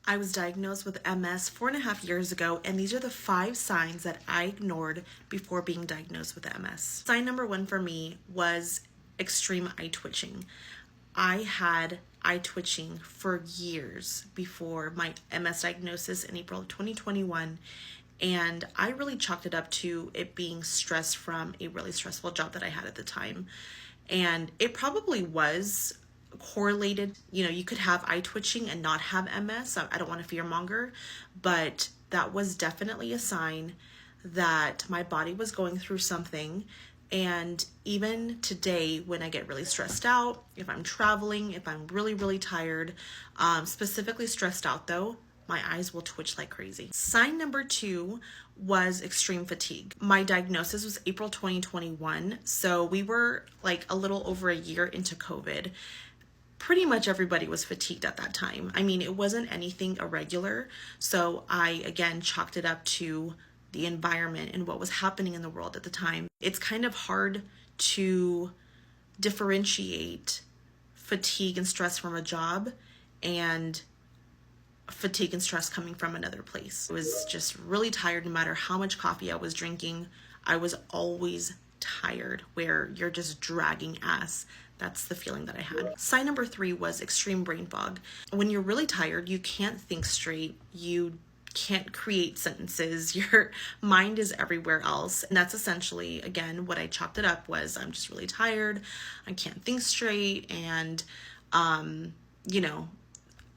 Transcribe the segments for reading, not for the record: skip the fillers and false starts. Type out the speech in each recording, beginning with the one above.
I was diagnosed with MS 4.5 years ago, and these are the 5 signs that I ignored before being diagnosed with MS. Sign number 1 for me was extreme eye twitching. I had eye twitching for years before my MS diagnosis in April of 2021, and I really chalked it up to it being stress from a really stressful job that I had at the time. And it probably was correlated. You know, you could have eye twitching and not have MS. I don't want to fearmonger, but that was definitely a sign that my body was going through something. And even today, when I get really stressed out, if I'm traveling, if I'm really, really tired, specifically stressed out though, my eyes will twitch like crazy. Sign number 2 was extreme fatigue. My diagnosis was April 2021, so we were like a little over a year into COVID. Pretty much everybody was fatigued at that time. I mean, it wasn't anything irregular, so I again chalked it up to the environment and what was happening in the world at the time. It's kind of hard to differentiate fatigue and stress from a job and fatigue and stress coming from another place. I was just really tired. No matter how much coffee I was drinking, I was always tired, where you're just dragging ass. That's the feeling that I had. Sign number 3 was extreme brain fog. When you're really tired, you can't think straight. You can't create sentences. Your mind is everywhere else. And that's essentially, again, what I chalked it up was I'm just really tired. I can't think straight. And, you know,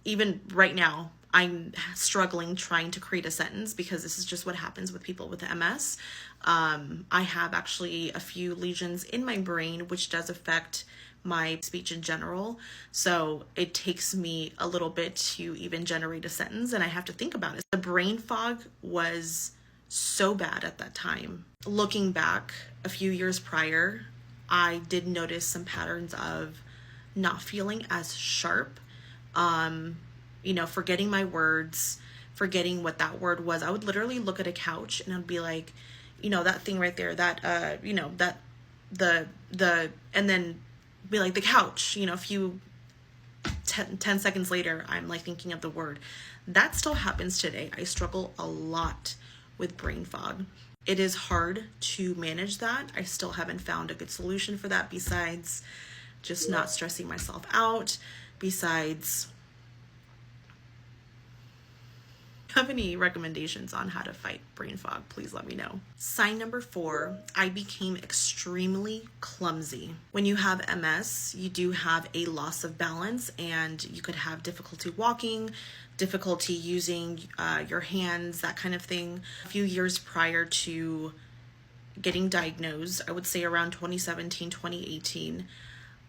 even right now, I'm struggling trying to create a sentence because this is just what happens with people with MS. I have actually a few lesions in my brain, which does affect my speech in general. So it takes me a little bit to even generate a sentence, and I have to think about it. The brain fog was so bad at that time. Looking back a few years prior, I did notice some patterns of not feeling as sharp, you know, forgetting my words, forgetting what that word was. I would literally look at a couch and I'd be like, you know, that thing right there, that, you know, that, and then be like, the couch, you know, a few 10 seconds later, I'm like thinking of the word. That still happens today. I struggle a lot with brain fog. It is hard to manage that. I still haven't found a good solution for that besides just not stressing myself out, besides have any recommendations on how to fight brain fog, please let me know. Sign number 4, I became extremely clumsy. When you have MS, you do have a loss of balance and you could have difficulty walking, difficulty using your hands, that kind of thing. A few years prior to getting diagnosed, I would say around 2017, 2018,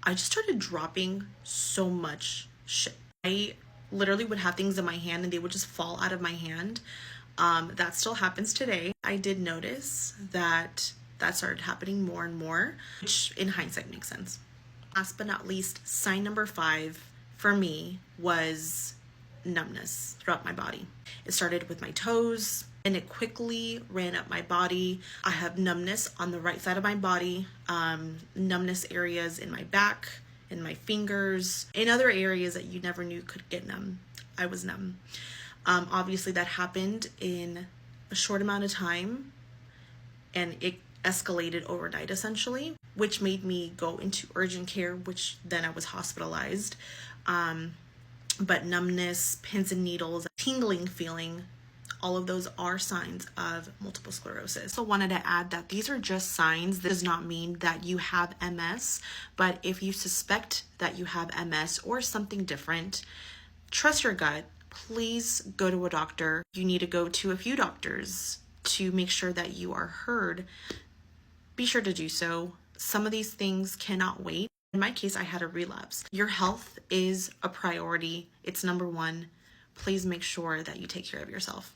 I just started dropping so much shit. I literally would have things in my hand and they would just fall out of my hand. That still happens today. I did notice that started happening more and more, which in hindsight makes sense. Last but not least, sign number 5 for me was numbness throughout my body. It started with my toes and it quickly ran up my body. I have numbness on the right side of my body, numbness areas in my back, in my fingers, in other areas that you never knew could get numb. I was numb. Obviously that happened in a short amount of time and it escalated overnight essentially, which made me go into urgent care, which then I was hospitalized. But numbness, pins and needles, tingling feeling, all of those are signs of multiple sclerosis. So wanted to add that these are just signs. This does not mean that you have MS, but if you suspect that you have MS or something different, trust your gut. Please go to a doctor. You need to go to a few doctors to make sure that you are heard. Be sure to do so. Some of these things cannot wait. In my case, I had a relapse. Your health is a priority. It's number 1. Please make sure that you take care of yourself.